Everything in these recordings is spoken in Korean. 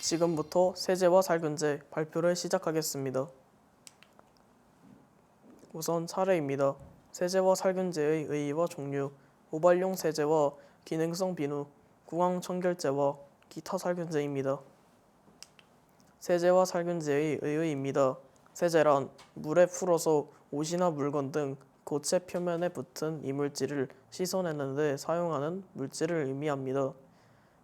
지금부터 세제와 살균제 발표를 시작하겠습니다. 우선 차례입니다. 세제와 살균제의 의의와 종류, 모발용 세제와 기능성 비누, 구강 청결제와 기타 살균제입니다. 세제와 살균제의 의의입니다. 세제란 물에 풀어서 옷이나 물건 등 고체 표면에 붙은 이물질을 씻어내는 데 사용하는 물질을 의미합니다.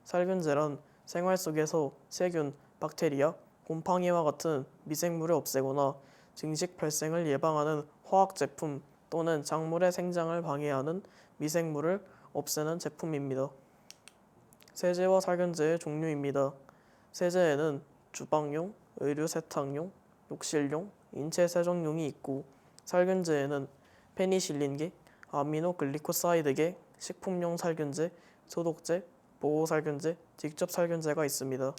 살균제란 생활 속에서 세균, 박테리아, 곰팡이와 같은 미생물을 없애거나 증식 발생을 예방하는 화학 제품 또는 작물의 생장을 방해하는 미생물을 없애는 제품입니다. 세제와 살균제의 종류입니다. 세제에는 주방용, 의류 세탁용, 욕실용, 인체 세정용이 있고 살균제에는 페니실린계, 아미노글리코사이드계, 식품용 살균제, 소독제, 보호살균제, 직접 살균제가 있습니다.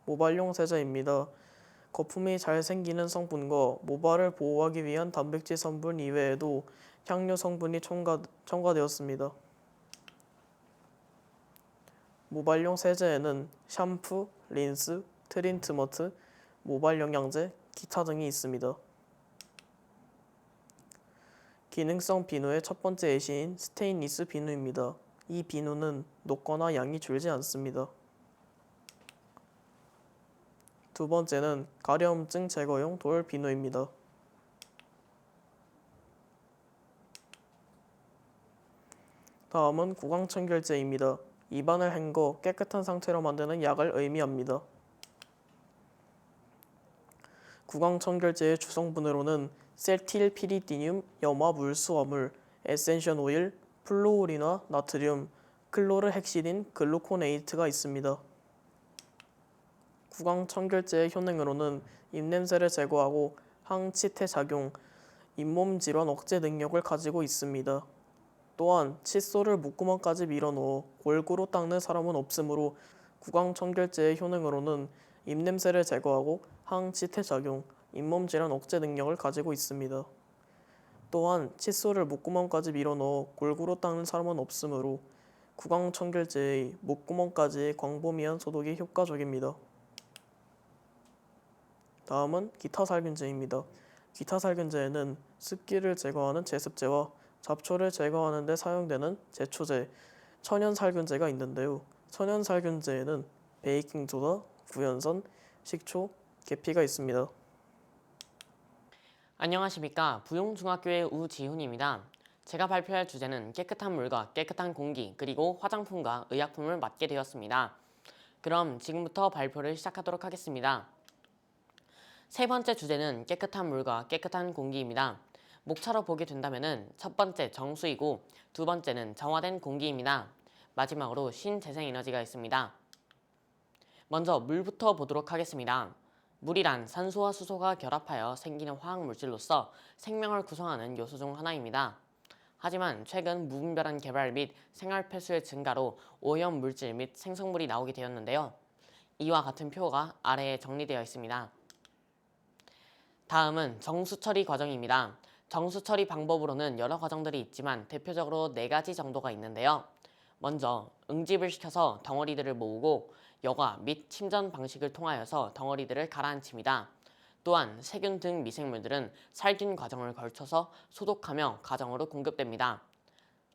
모발용 세제입니다. 거품이 잘 생기는 성분과 모발을 보호하기 위한 단백질 성분 이외에도 향료 성분이 첨가되었습니다. 모발용 세제에는 샴푸, 린스, 트리트먼트, 모발 영양제, 기타 등이 있습니다. 기능성 비누의 첫 번째 예시인 스테인리스 비누입니다. 이 비누는 녹거나 양이 줄지 않습니다. 두 번째는 가려움증 제거용 돌 비누입니다. 다음은 구강청결제입니다. 입안을 헹궈 깨끗한 상태로 만드는 약을 의미합니다. 구강청결제의 주성분으로는 세틸피리디늄, 염화물수화물, 에센션 오일, 플루오린화 나트륨, 클로르헥시딘, 글루코네이트가 있습니다. 구강청결제의 효능으로는 입냄새를 제거하고 항치태 작용, 잇몸 질환 억제 능력을 가지고 있습니다. 또한 칫솔을 목구멍까지 밀어넣어 골고루 닦는 사람은 없으므로 구강청결제의 효능으로는 입냄새를 제거하고 항치태 작용, 잇몸 질환 억제 능력을 가지고 있습니다. 또한 칫솔을 목구멍까지 밀어넣어 골고루 닦는 사람은 없으므로 구강청결제의 목구멍까지 광범위한 소독이 효과적입니다. 다음은 기타 살균제입니다. 기타 살균제에는 습기를 제거하는 제습제와 잡초를 제거하는 데 사용되는 제초제, 천연살균제가 있는데요. 천연살균제에는 베이킹소다, 구연산, 식초, 계피가 있습니다. 안녕하십니까. 부용중학교의 우지훈입니다. 제가 발표할 주제는 깨끗한 물과 깨끗한 공기 그리고 화장품과 의약품을 맡게 되었습니다. 그럼 지금부터 발표를 시작하도록 하겠습니다. 세 번째 주제는 깨끗한 물과 깨끗한 공기입니다. 목차로 보게 된다면 첫 번째 정수이고 두 번째는 정화된 공기입니다. 마지막으로 신재생에너지가 있습니다. 먼저 물부터 보도록 하겠습니다. 물이란 산소와 수소가 결합하여 생기는 화학물질로서 생명을 구성하는 요소 중 하나입니다. 하지만 최근 무분별한 개발 및 생활 폐수의 증가로 오염물질 및 생성물이 나오게 되었는데요. 이와 같은 표가 아래에 정리되어 있습니다. 다음은 정수처리 과정입니다. 정수처리 방법으로는 여러 과정들이 있지만 대표적으로 4가지 정도가 있는데요. 먼저 응집을 시켜서 덩어리들을 모으고 여과 및 침전 방식을 통하여서 덩어리들을 가라앉힙니다. 또한 세균 등 미생물들은 살균 과정을 거쳐서 소독하며 가정으로 공급됩니다.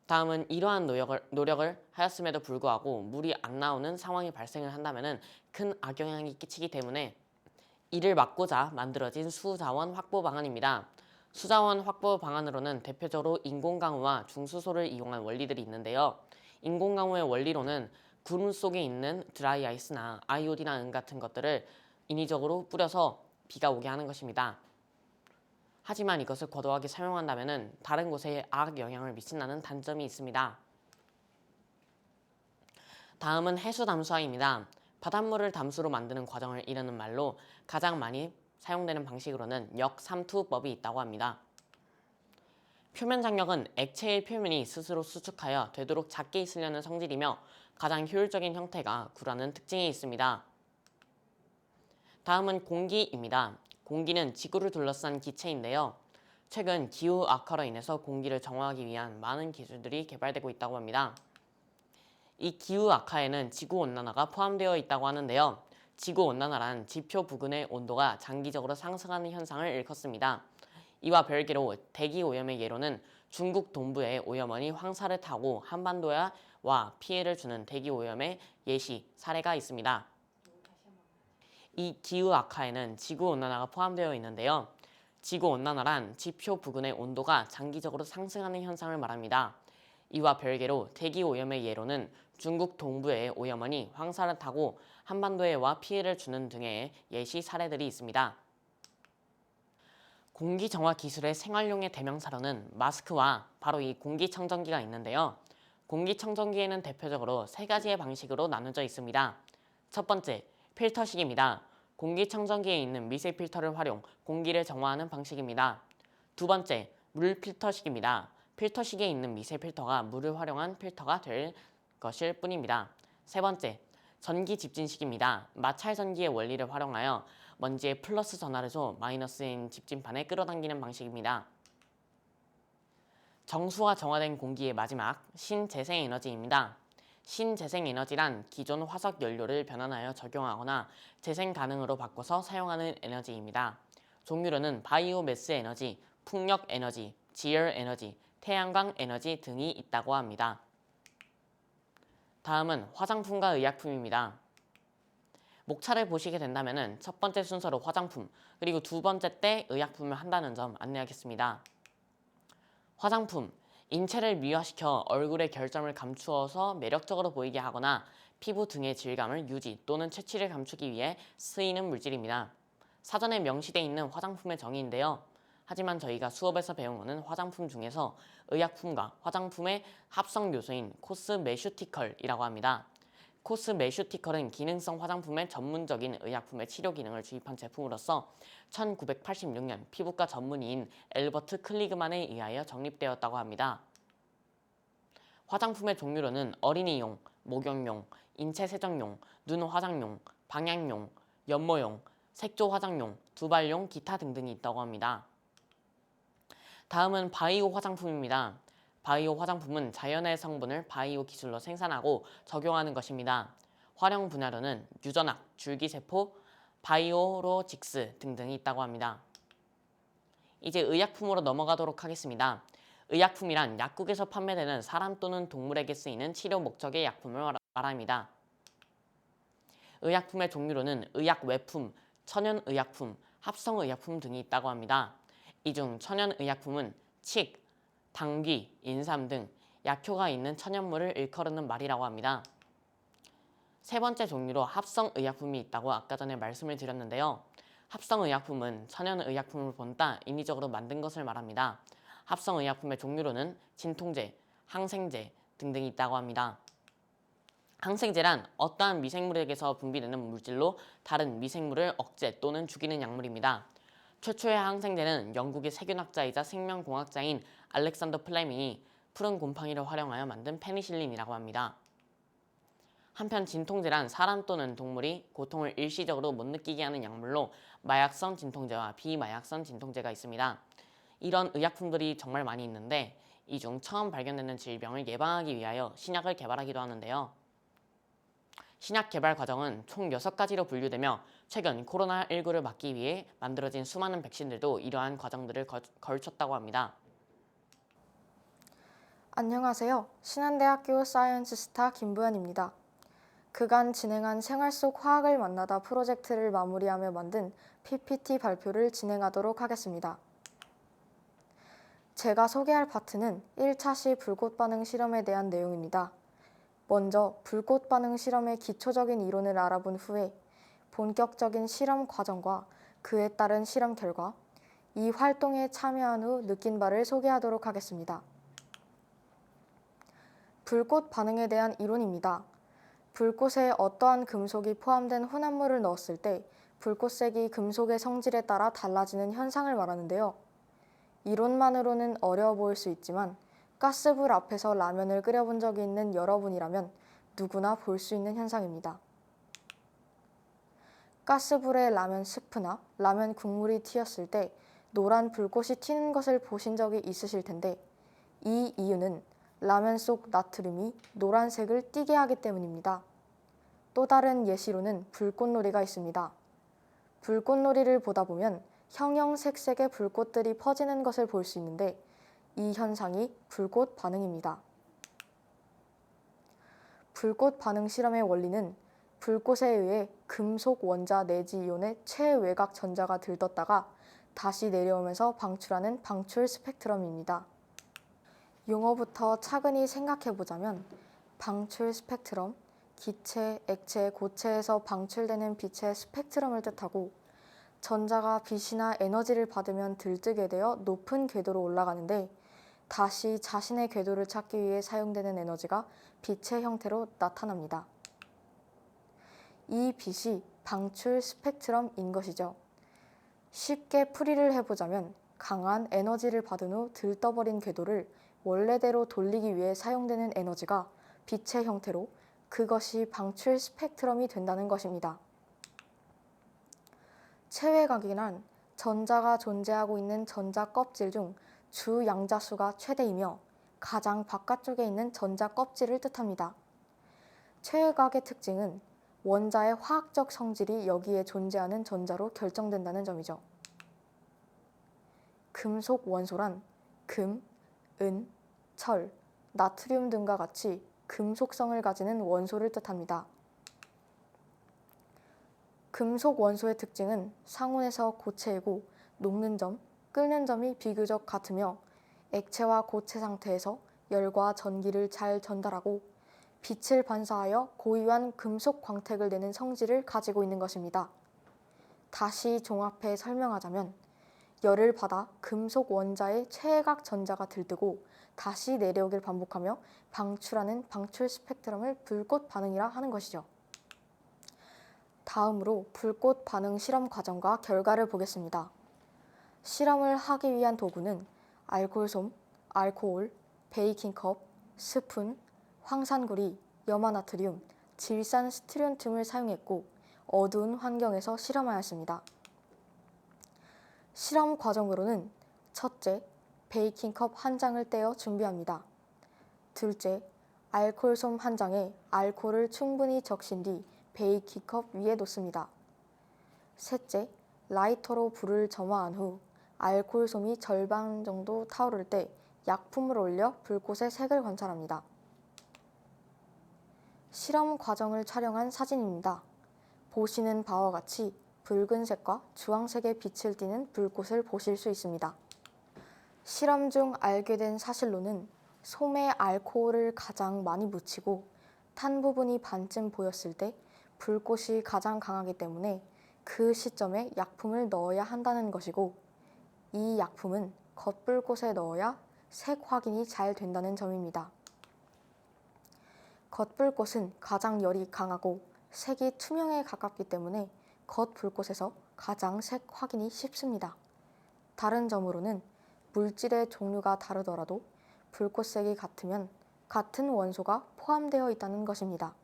다음은 이러한 노력을 하였음에도 불구하고 물이 안 나오는 상황이 발생을 한다면 큰 악영향이 끼치기 때문에 이를 막고자 만들어진 수자원 확보 방안입니다. 수자원 확보 방안으로는 대표적으로 인공강우와 중수소를 이용한 원리들이 있는데요. 인공강우의 원리로는 구름 속에 있는 드라이 아이스나 아이오디나 은 같은 것들을 인위적으로 뿌려서 비가 오게 하는 것입니다. 하지만 이것을 과도하게 사용한다면 다른 곳에 악영향을 미친다는 단점이 있습니다. 다음은 해수 담수화입니다. 바닷물을 담수로 만드는 과정을 이르는 말로 가장 많이 사용되는 방식으로는 역삼투법이 있다고 합니다. 표면 장력은 액체의 표면이 스스로 수축하여 되도록 작게 있으려는 성질이며 가장 효율적인 형태가 구라는 특징이 있습니다. 다음은 공기입니다. 공기는 지구를 둘러싼 기체인데요. 최근 기후 악화로 인해서 공기를 정화하기 위한 많은 기술들이 개발되고 있다고 합니다. 이 기후 악화에는 지구 온난화가 포함되어 있다고 하는데요. 지구온난화란 지표 부근의 온도가 장기적으로 상승하는 현상을 일컫습니다. 이와 별개로 대기오염의 예로는 중국 동부의 오염원이 황사를 타고 한반도와 피해를 주는 대기오염의 예시 사례가 있습니다. 이 기후악화에는 지구온난화가 포함되어 있는데요. 지구온난화란 지표 부근의 온도가 장기적으로 상승하는 현상을 말합니다. 이와 별개로 대기오염의 예로는 중국 동부의 오염원이 황사를 타고 한반도에 피해를 주는 등의 예시 사례들이 있습니다. 공기정화 기술의 생활용의 대명사로는 마스크와 바로 이 공기청정기가 있는데요. 공기청정기에는 대표적으로 세 가지의 방식으로 나누어져 있습니다. 첫 번째, 필터식입니다. 공기청정기에 있는 미세 필터를 활용, 공기를 정화하는 방식입니다. 두 번째, 물 필터식입니다. 필터식에 있는 미세 필터가 물을 활용한 필터가 될 것일 뿐입니다. 세 번째, 전기 집진식입니다. 마찰 전기의 원리를 활용하여 먼지의 플러스 전하를 줘 마이너스인 집진판에 끌어당기는 방식입니다. 정수화 정화된 공기의 마지막, 신재생에너지입니다. 신재생에너지란 기존 화석 연료를 변환하여 적용하거나 재생 가능으로 바꿔서 사용하는 에너지입니다. 종류로는 바이오매스 에너지, 풍력 에너지, 지열 에너지, 태양광 에너지 등이 있다고 합니다. 다음은 화장품과 의약품입니다. 목차를 보시게 된다면 첫 번째 순서로 화장품, 그리고 두 번째 때 의약품을 한다는 점 안내하겠습니다. 화장품, 인체를 미화시켜 얼굴의 결점을 감추어서 매력적으로 보이게 하거나 피부 등의 질감을 유지 또는 채취를 감추기 위해 쓰이는 물질입니다. 사전에 명시되어 있는 화장품의 정의인데요. 하지만 저희가 수업에서 배운 화장품 중에서 의약품과 화장품의 합성 요소인 코스메슈티컬이라고 합니다. 코스메슈티컬은 기능성 화장품의 전문적인 의약품의 치료 기능을 주입한 제품으로서 1986년 피부과 전문의인 엘버트 클리그만에 의하여 정립되었다고 합니다. 화장품의 종류로는 어린이용, 목욕용, 인체 세정용, 눈 화장용, 방향용, 연모용, 색조 화장용, 두발용, 기타 등등이 있다고 합니다. 다음은 바이오 화장품입니다. 바이오 화장품은 자연의 성분을 바이오 기술로 생산하고 적용하는 것입니다. 활용 분야로는 유전학, 줄기세포, 바이오로직스 등등이 있다고 합니다. 이제 의약품으로 넘어가도록 하겠습니다. 의약품이란 약국에서 판매되는 사람 또는 동물에게 쓰이는 치료 목적의 약품을 말합니다. 의약품의 종류로는 의약외품, 천연의약품, 합성의약품 등이 있다고 합니다. 이 중 천연의약품은 칡, 당귀, 인삼 등 약효가 있는 천연물을 일컬는 말이라고 합니다. 세 번째 종류로 합성의약품이 있다고 아까 전에 말씀을 드렸는데요. 합성의약품은 천연의약품을 본따 인위적으로 만든 것을 말합니다. 합성의약품의 종류로는 진통제, 항생제 등등이 있다고 합니다. 항생제란 어떠한 미생물에게서 분비되는 물질로 다른 미생물을 억제 또는 죽이는 약물입니다. 최초의 항생제는 영국의 세균학자이자 생명공학자인 알렉산더 플레밍이 푸른 곰팡이를 활용하여 만든 페니실린이라고 합니다. 한편 진통제란 사람 또는 동물이 고통을 일시적으로 못 느끼게 하는 약물로 마약성 진통제와 비마약성 진통제가 있습니다. 이런 의약품들이 정말 많이 있는데 이 중 처음 발견되는 질병을 예방하기 위하여 신약을 개발하기도 하는데요. 신약 개발 과정은 총 6가지로 분류되며 최근 코로나19를 막기 위해 만들어진 수많은 백신들도 이러한 과정들을 걸쳤다고 합니다. 안녕하세요. 신한대학교 사이언스스타 김부연입니다. 그간 진행한 생활 속 화학을 만나다 프로젝트를 마무리하며 만든 PPT 발표를 진행하도록 하겠습니다. 제가 소개할 파트는 1차 시 불꽃 반응 실험에 대한 내용입니다. 먼저 불꽃 반응 실험의 기초적인 이론을 알아본 후에 본격적인 실험 과정과 그에 따른 실험 결과, 이 활동에 참여한 후 느낀 바를 소개하도록 하겠습니다. 불꽃 반응에 대한 이론입니다. 불꽃에 어떠한 금속이 포함된 혼합물을 넣었을 때 불꽃색이 금속의 성질에 따라 달라지는 현상을 말하는데요. 이론만으로는 어려워 보일 수 있지만 가스불 앞에서 라면을 끓여본 적이 있는 여러분이라면 누구나 볼 수 있는 현상입니다. 가스불에 라면 스프나 라면 국물이 튀었을 때 노란 불꽃이 튀는 것을 보신 적이 있으실 텐데, 이 이유는 라면 속 나트륨이 노란색을 띠게 하기 때문입니다. 또 다른 예시로는 불꽃놀이가 있습니다. 불꽃놀이를 보다 보면 형형색색의 불꽃들이 퍼지는 것을 볼 수 있는데 이 현상이 불꽃 반응입니다. 불꽃 반응 실험의 원리는 불꽃에 의해 금속 원자 내지 이온의 최외곽 전자가 들떴다가 다시 내려오면서 방출하는 방출 스펙트럼입니다. 용어부터 차근히 생각해보자면 방출 스펙트럼, 기체, 액체, 고체에서 방출되는 빛의 스펙트럼을 뜻하고 전자가 빛이나 에너지를 받으면 들뜨게 되어 높은 궤도로 올라가는데 다시 자신의 궤도를 찾기 위해 사용되는 에너지가 빛의 형태로 나타납니다. 이 빛이 방출 스펙트럼인 것이죠. 쉽게 풀이를 해보자면 강한 에너지를 받은 후 들떠버린 궤도를 원래대로 돌리기 위해 사용되는 에너지가 빛의 형태로 그것이 방출 스펙트럼이 된다는 것입니다. 체외곽이란 전자가 존재하고 있는 전자 껍질 중 주 양자수가 최대이며 가장 바깥쪽에 있는 전자 껍질을 뜻합니다. 체외곽의 특징은 원자의 화학적 성질이 여기에 존재하는 전자로 결정된다는 점이죠. 금속 원소란 금, 은, 철, 나트륨 등과 같이 금속성을 가지는 원소를 뜻합니다. 금속 원소의 특징은 상온에서 고체이고 녹는 점, 끓는 점이 비교적 같으며 액체와 고체 상태에서 열과 전기를 잘 전달하고 빛을 반사하여 고유한 금속 광택을 내는 성질을 가지고 있는 것입니다. 다시 종합해 설명하자면 열을 받아 금속 원자의 최외곽 전자가 들뜨고 다시 내려오길 반복하며 방출하는 방출 스펙트럼을 불꽃 반응이라 하는 것이죠. 다음으로 불꽃 반응 실험 과정과 결과를 보겠습니다. 실험을 하기 위한 도구는 알코올솜, 알코올, 베이킹컵, 스푼, 황산구리, 염화나트륨, 질산 스티론튬을 사용했고 어두운 환경에서 실험하였습니다. 실험 과정으로는 첫째, 베이킹컵 한 장을 떼어 준비합니다. 둘째, 알코올솜 한 장에 알코올을 충분히 적신 뒤 베이킹컵 위에 놓습니다. 셋째, 라이터로 불을 점화한 후 알코올솜이 절반 정도 타오를 때 약품을 올려 불꽃의 색을 관찰합니다. 실험 과정을 촬영한 사진입니다. 보시는 바와 같이 붉은색과 주황색의 빛을 띠는 불꽃을 보실 수 있습니다. 실험 중 알게 된 사실로는 솜에 알코올을 가장 많이 묻히고 탄 부분이 반쯤 보였을 때 불꽃이 가장 강하기 때문에 그 시점에 약품을 넣어야 한다는 것이고 이 약품은 겉불꽃에 넣어야 색 확인이 잘 된다는 점입니다. 겉불꽃은 가장 열이 강하고 색이 투명에 가깝기 때문에 겉불꽃에서 가장 색 확인이 쉽습니다. 다른 점으로는 물질의 종류가 다르더라도 불꽃색이 같으면 같은 원소가 포함되어 있다는 것입니다.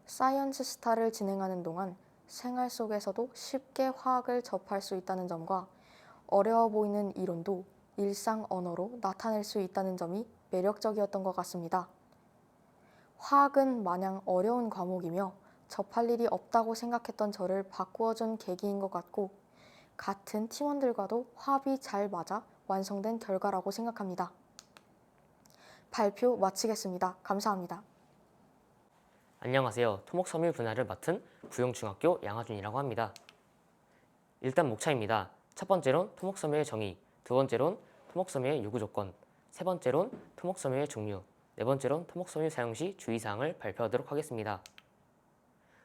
사이언스 스타를 진행하는 동안 생활 속에서도 쉽게 화학을 접할 수 있다는 점과 어려워 보이는 이론도 일상 언어로 나타낼 수 있다는 점이 매력적이었던 것 같습니다. 화학은 마냥 어려운 과목이며 접할 일이 없다고 생각했던 저를 바꾸어준 계기인 것 같고 같은 팀원들과도 화합이 잘 맞아 완성된 결과라고 생각합니다. 발표 마치겠습니다. 감사합니다. 안녕하세요. 토목섬유 분야를 맡은 부영중학교 양하준이라고 합니다. 일단 목차입니다. 첫 번째론 토목섬유의 정의, 두 번째론 토목섬유의 요구조건, 세 번째론 토목섬유의 종류, 네 번째론 토목섬유 사용 시 주의사항을 발표하도록 하겠습니다.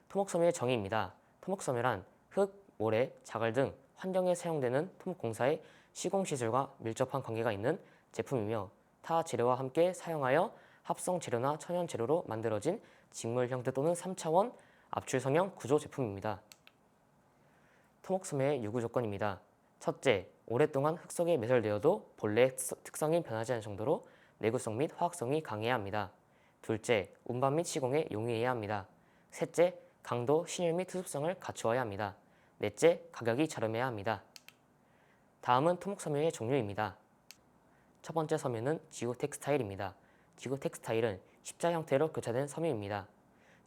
토목섬유의 정의입니다. 토목섬유란 흙, 모래, 자갈 등 환경에 사용되는 토목공사의 시공시설과 밀접한 관계가 있는 제품이며 타 재료와 함께 사용하여 합성 재료나 천연 재료로 만들어진 직물 형태 또는 3차원 압출성형 구조 제품입니다. 토목섬유의 요구 조건입니다. 첫째, 오랫동안 흙 속에 매설되어도 본래의 특성이 변하지 않을 정도로 내구성 및 화학성이 강해야 합니다. 둘째, 운반 및 시공에 용이해야 합니다. 셋째, 강도, 신율 및 투습성을 갖추어야 합니다. 넷째, 가격이 저렴해야 합니다. 다음은 토목섬유의 종류입니다. 첫 번째 섬유는 지구 텍스타일입니다. 지구 텍스타일은 십자 형태로 교차된 섬유입니다.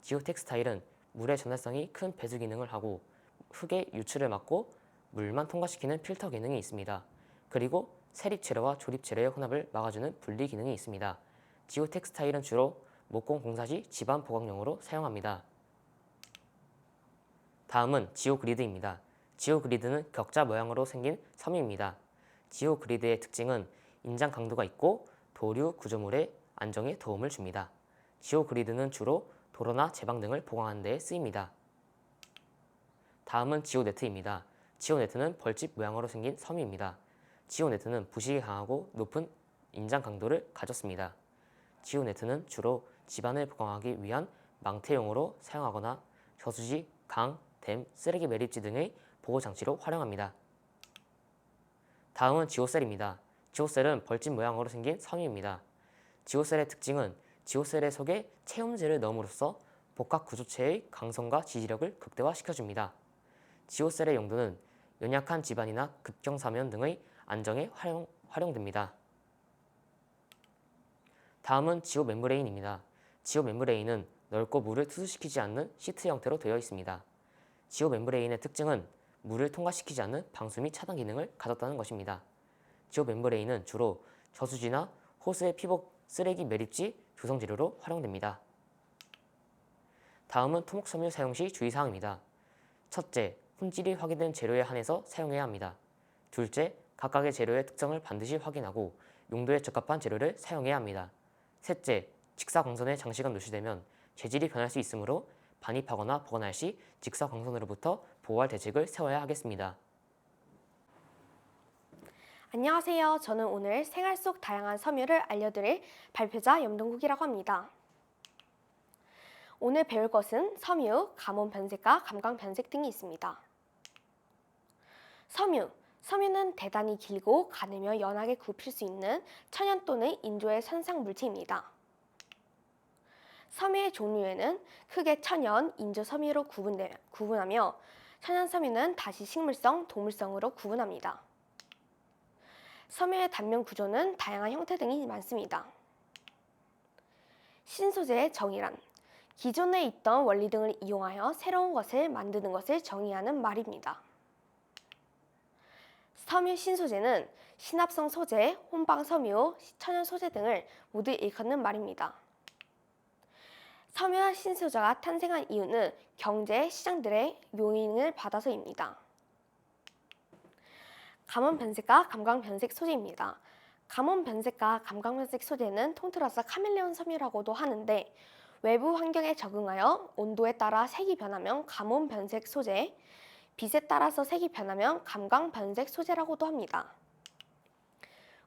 지오텍스타일은 물의 전달성이 큰 배수 기능을 하고 흙의 유출을 막고 물만 통과시키는 필터 기능이 있습니다. 그리고 세립 재료와 조립 재료의 혼합을 막아주는 분리 기능이 있습니다. 지오텍스타일은 주로 목공 공사 시 집안 보강용으로 사용합니다. 다음은 지오그리드입니다. 지오그리드는 격자 모양으로 생긴 섬유입니다. 지오그리드의 특징은 인장 강도가 있고 도류 구조물의 안정에 도움을 줍니다. 지오그리드는 주로 도로나 제방 등을 보강하는 데 쓰입니다. 다음은 지오네트입니다. 지오네트는 벌집 모양으로 생긴 섬유입니다. 지오네트는 부식이 강하고 높은 인장 강도를 가졌습니다. 지오네트는 주로 집안을 보강하기 위한 망태용으로 사용하거나 저수지, 강, 댐, 쓰레기 매립지 등의 보호 장치로 활용합니다. 다음은 지오셀입니다. 지오셀은 벌집 모양으로 생긴 섬유입니다. 지오셀의 특징은 지오셀의 속에 체험제를 넣음으로써 복합 구조체의 강성과 지지력을 극대화시켜줍니다. 지오셀의 용도는 연약한 집안이나 급경사면 등의 안정에 활용됩니다. 다음은 지오 멤브레인입니다. 지오 멤브레인은 넓고 물을 투수시키지 않는 시트 형태로 되어 있습니다. 지오 멤브레인의 특징은 물을 통과시키지 않는 방수 및 차단 기능을 가졌다는 것입니다. 지오 멤브레인은 주로 저수지나 호수의 피복 쓰레기 매립지 조성 재료로 활용됩니다. 다음은 토목섬유 사용 시 주의사항입니다. 첫째, 품질이 확인된 재료에 한해서 사용해야 합니다. 둘째, 각각의 재료의 특성을 반드시 확인하고 용도에 적합한 재료를 사용해야 합니다. 셋째, 직사광선에 장시간 노출되면 재질이 변할 수 있으므로 반입하거나 보관할 시 직사광선으로부터 보호할 대책을 세워야 하겠습니다. 안녕하세요. 저는 오늘 생활 속 다양한 섬유를 알려드릴 발표자 염동국이라고 합니다. 오늘 배울 것은 섬유, 가몬 변색과 감광 변색 등이 있습니다. 섬유는 대단히 길고 가늘며 연하게 굽힐 수 있는 천연 또는 인조의 선상 물체입니다. 섬유의 종류에는 크게 천연, 인조 섬유로 구분하며 천연 섬유는 다시 식물성, 동물성으로 구분합니다. 섬유의 단면 구조는 다양한 형태 등이 많습니다. 신소재의 정의란 기존에 있던 원리 등을 이용하여 새로운 것을 만드는 것을 정의하는 말입니다. 섬유 신소재는 신합성 소재, 혼방 섬유, 천연 소재 등을 모두 일컫는 말입니다. 섬유와 신소재가 탄생한 이유는 경제, 시장들의 요인을 받아서입니다. 가몬 변색과 감광 변색 소재입니다. 가몬 변색과 감광 변색 소재는 통틀어서 카멜레온 섬유라고도 하는데 외부 환경에 적응하여 온도에 따라 색이 변하면 가몬 변색 소재, 빛에 따라서 색이 변하면 감광 변색 소재라고도 합니다.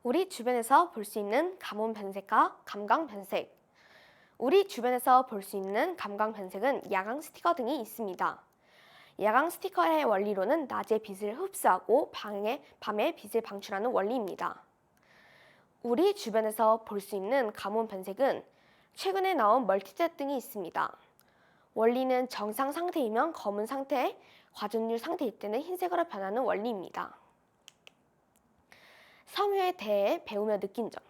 우리 주변에서 볼 수 있는 가몬 변색과 감광 변색. 우리 주변에서 볼 수 있는 감광 변색은 야광 스티커 등이 있습니다. 야광 스티커의 원리로는 낮에 빛을 흡수하고 밤에 빛을 방출하는 원리입니다. 우리 주변에서 볼 수 있는 가몬 변색은 최근에 나온 멀티젯 등이 있습니다. 원리는 정상 상태이면 검은 상태, 과전율 상태일 때는 흰색으로 변하는 원리입니다. 섬유에 대해 배우며 느낀 점.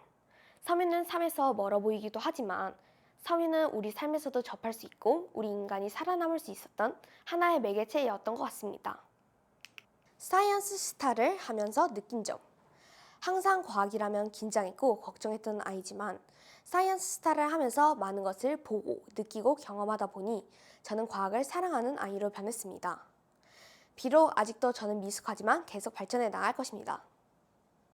섬유는 삶에서 멀어 보이기도 하지만 섬유는 우리 삶에서도 접할 수 있고 우리 인간이 살아남을 수 있었던 하나의 매개체였던 것 같습니다. 사이언스 스타를 하면서 느낀 점. 항상 과학이라면 긴장했고 걱정했던 아이지만 사이언스 스타를 하면서 많은 것을 보고 느끼고 경험하다 보니 저는 과학을 사랑하는 아이로 변했습니다. 비록 아직도 저는 미숙하지만 계속 발전해 나갈 것입니다.